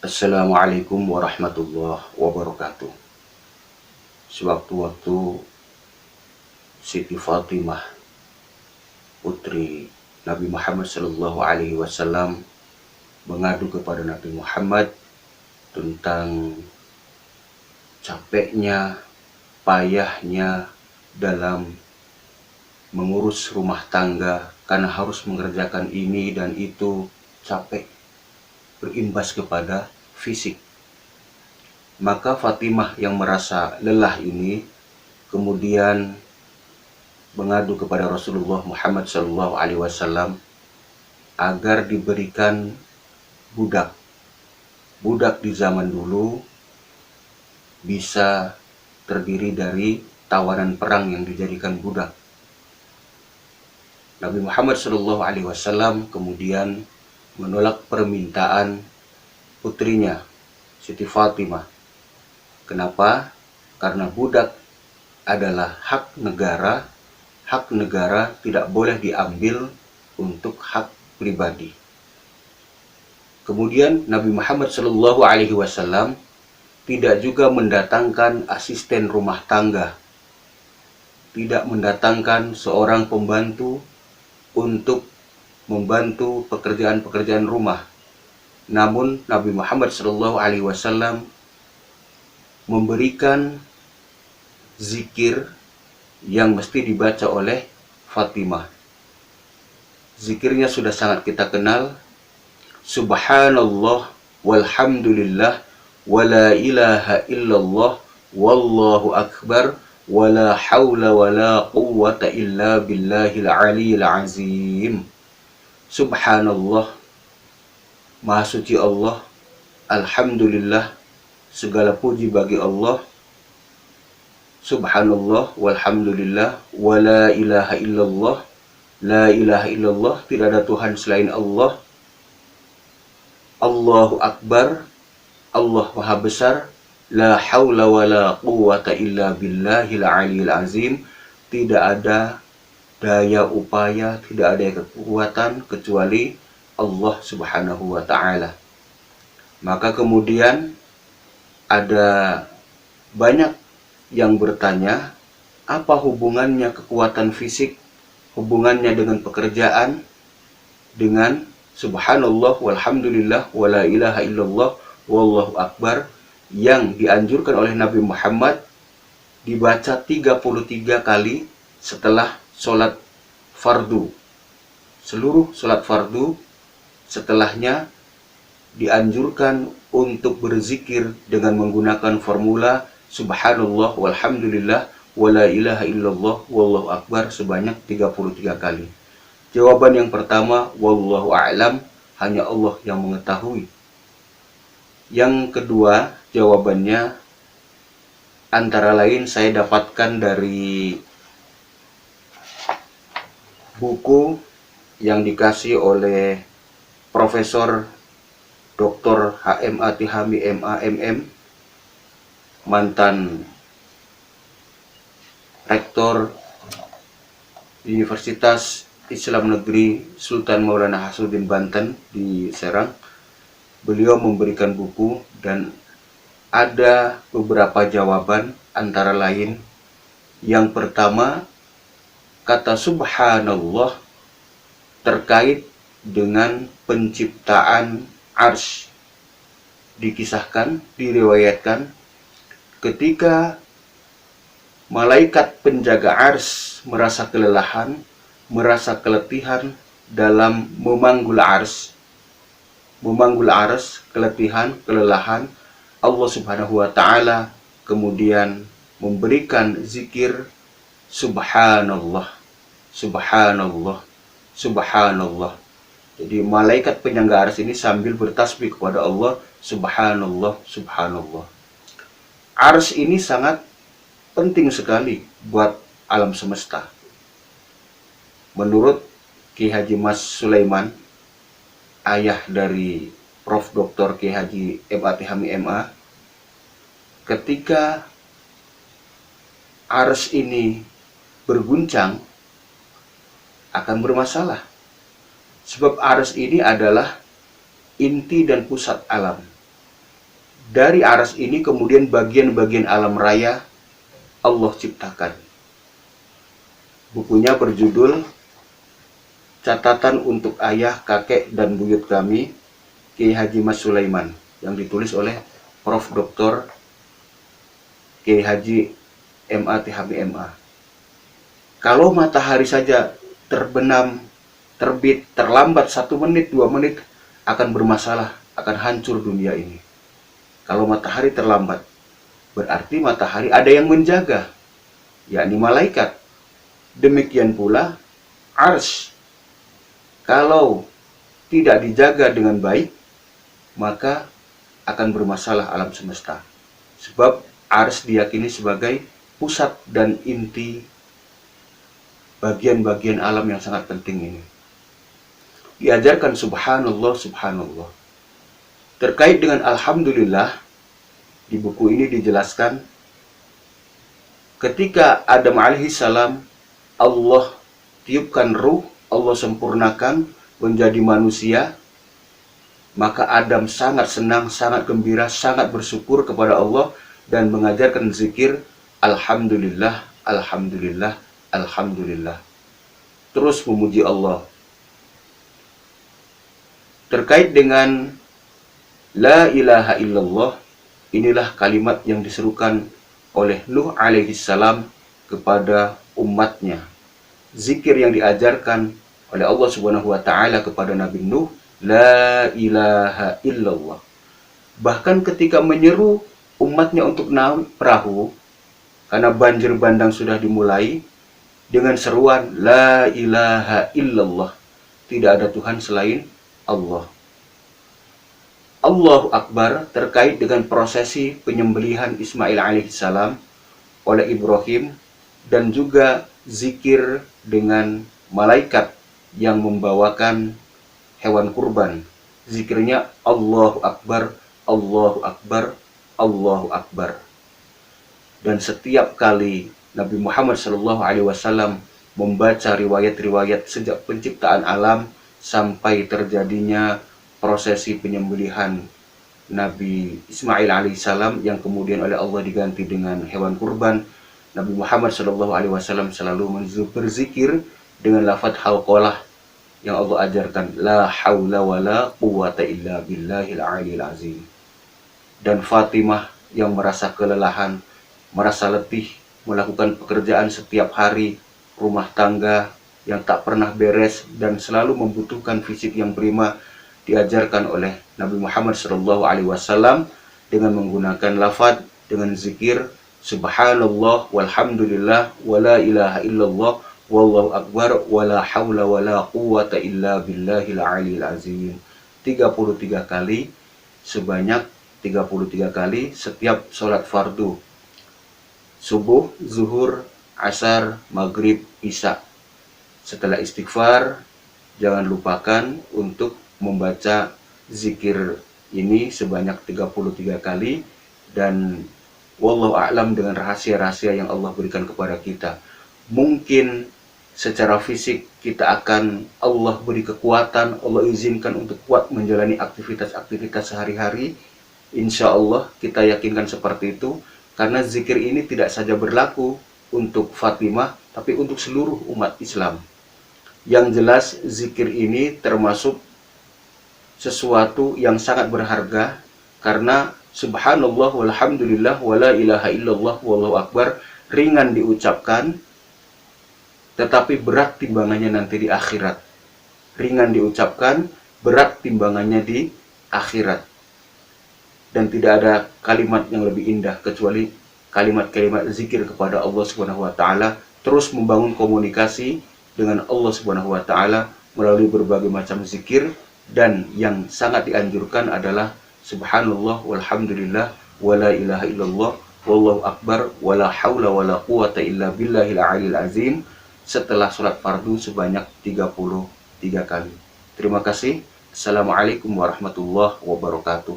Assalamualaikum warahmatullahi wabarakatuh. Sewaktu-waktu Siti Fatimah, putri Nabi Muhammad SAW, mengadu kepada Nabi Muhammad tentang capeknya, payahnya dalam mengurus rumah tangga karena harus mengerjakan ini dan itu, capek, berimbas kepada fisik. Maka Fatimah yang merasa lelah ini kemudian mengadu kepada Rasulullah Muhammad SAW agar diberikan budak. Budak di zaman dulu bisa terdiri dari tawanan perang yang dijadikan budak. Nabi Muhammad SAW kemudian menolak permintaan putrinya Siti Fatimah. Kenapa? Karena budak adalah hak negara. Hak negara tidak boleh diambil untuk hak pribadi. Kemudian Nabi Muhammad SAW tidak juga mendatangkan asisten rumah tangga, tidak mendatangkan seorang pembantu untuk membantu pekerjaan-pekerjaan rumah. Namun Nabi Muhammad SAW memberikan zikir yang mesti dibaca oleh Fatimah. Zikirnya sudah sangat kita kenal. Subhanallah walhamdulillah wala ilaha illallah wallahu akbar wala hawla wala quwwata illa billahil aliyil azim. Subhanallah, Maha suci Allah. Alhamdulillah, segala puji bagi Allah. Subhanallah walhamdulillah wala ilaha illallah, la ilaha illallah, tidak ada Tuhan selain Allah. Allahu akbar, Allah maha besar. La haula wala quwwata illa billahil aliyil azim, tidak ada daya upaya, tidak ada kekuatan kecuali Allah subhanahu wa ta'ala. Maka kemudian ada banyak yang bertanya, apa hubungannya kekuatan fisik, hubungannya dengan pekerjaan, dengan subhanallah walhamdulillah wala ilaha illallah wallahu akbar yang dianjurkan oleh Nabi Muhammad dibaca 33 kali setelah sholat fardu. Seluruh sholat fardu setelahnya dianjurkan untuk berzikir dengan menggunakan formula subhanallah walhamdulillah wala ilaha illallah wallahu akbar sebanyak 33 kali. Jawaban yang pertama, wallahu a'lam, hanya Allah yang mengetahui. Yang kedua, jawabannya antara lain saya dapatkan dari buku yang dikasih oleh Profesor Dr. HMA Tihami MA MM, mantan Rektor Universitas Islam Negeri Sultan Maulana Hasanuddin Banten di Serang. Beliau memberikan buku dan ada beberapa jawaban, antara lain yang pertama, kata subhanallah terkait dengan penciptaan arsy. Dikisahkan, diriwayatkan ketika malaikat penjaga arsy merasa kelelahan, merasa keletihan dalam memanggul arsy, keletihan, kelelahan, Allah subhanahu wa ta'ala kemudian memberikan zikir subhanallah, subhanallah, subhanallah. Jadi malaikat penyangga arsy ini sambil bertasbih kepada Allah, subhanallah, subhanallah. Arsy ini sangat penting sekali buat alam semesta. Menurut Ki Haji Mas Sulaiman, ayah dari Prof. Dr. Ki Haji MA Tihami MA, ketika arsy ini berguncang akan bermasalah. Sebab arsy ini adalah inti dan pusat alam. Dari arsy ini kemudian bagian-bagian alam raya Allah ciptakan. Bukunya berjudul Catatan untuk Ayah, Kakek, dan Buyut Kami, Kiai Haji Mas Sulaiman, yang ditulis oleh Prof. Dr. Kiai Haji MA. Kalau matahari saja terbenam, terbit, terlambat 1 menit, 2 menit, akan bermasalah, akan hancur dunia ini. Kalau matahari terlambat, berarti matahari ada yang menjaga, yakni malaikat. Demikian pula arsy. Kalau tidak dijaga dengan baik, maka akan bermasalah alam semesta. Sebab arsy diyakini sebagai pusat dan inti bagian-bagian alam yang sangat penting ini. Diajarkan subhanallah, subhanallah. Terkait dengan alhamdulillah, di buku ini dijelaskan ketika Adam alaihissalam Allah tiupkan ruh, Allah sempurnakan menjadi manusia, maka Adam sangat senang, sangat gembira, sangat bersyukur kepada Allah dan mengajarkan zikir alhamdulillah, alhamdulillah, alhamdulillah. Terus memuji Allah. Terkait dengan la ilaha illallah, inilah kalimat yang diserukan oleh Nuh alaihissalam kepada umatnya. Zikir yang diajarkan oleh Allah Subhanahu wa taala kepada Nabi Nuh, la ilaha illallah. Bahkan ketika menyeru umatnya untuk naik perahu karena banjir bandang sudah dimulai, dengan seruan la ilaha illallah, tidak ada Tuhan selain Allah. Allahu Akbar terkait dengan prosesi penyembelihan Ismail alaihissalam oleh Ibrahim, dan juga zikir dengan malaikat yang membawakan hewan kurban. Zikirnya Allahu Akbar, Allahu Akbar, Allahu Akbar. Dan setiap kali Nabi Muhammad SAW membaca riwayat-riwayat sejak penciptaan alam sampai terjadinya prosesi penyembelihan Nabi Ismail alaihissalam yang kemudian oleh Allah diganti dengan hewan kurban, Nabi Muhammad SAW selalu berzikir dengan lafaz halqalah yang Allah ajarkan, la haula wala quwata illa billahil aliyil azim. Dan Fatimah yang merasa kelelahan, merasa letih melakukan pekerjaan setiap hari, rumah tangga yang tak pernah beres dan selalu membutuhkan fisik yang prima, diajarkan oleh Nabi Muhammad SAW dengan menggunakan lafaz, dengan zikir subhanallah walhamdulillah wala ilaha illallah wallahu akbar wala haula wala quwata illa billahil aliyil azim. 33 kali, sebanyak 33 kali setiap sholat fardu, subuh, zuhur, asar, maghrib, isya. Setelah istighfar, jangan lupakan untuk membaca zikir ini sebanyak 33 kali, dan wallahu a'lam dengan rahasia-rahasia yang Allah berikan kepada kita. Mungkin secara fisik kita akan Allah beri kekuatan, Allah izinkan untuk kuat menjalani aktivitas-aktivitas sehari-hari. Insya Allah kita yakinkan seperti itu, karena zikir ini tidak saja berlaku untuk Fatimah, tapi untuk seluruh umat Islam. Yang jelas zikir ini termasuk sesuatu yang sangat berharga, karena subhanallah walhamdulillah wala ilaha illallah wallahu akbar ringan diucapkan, tetapi berat timbangannya nanti di akhirat. Ringan diucapkan, berat timbangannya di akhirat. Dan tidak ada kalimat yang lebih indah kecuali kalimat-kalimat zikir kepada Allah Subhanahu wa taala, terus membangun komunikasi dengan Allah Subhanahu wa taala melalui berbagai macam zikir. Dan yang sangat dianjurkan adalah subhanallah walhamdulillah wala ilaha illallah wallahu akbar wala haula wala quwata illa billahil aliyil azim setelah sholat fardu sebanyak 33 kali. Terima kasih. Assalamualaikum warahmatullahi wabarakatuh.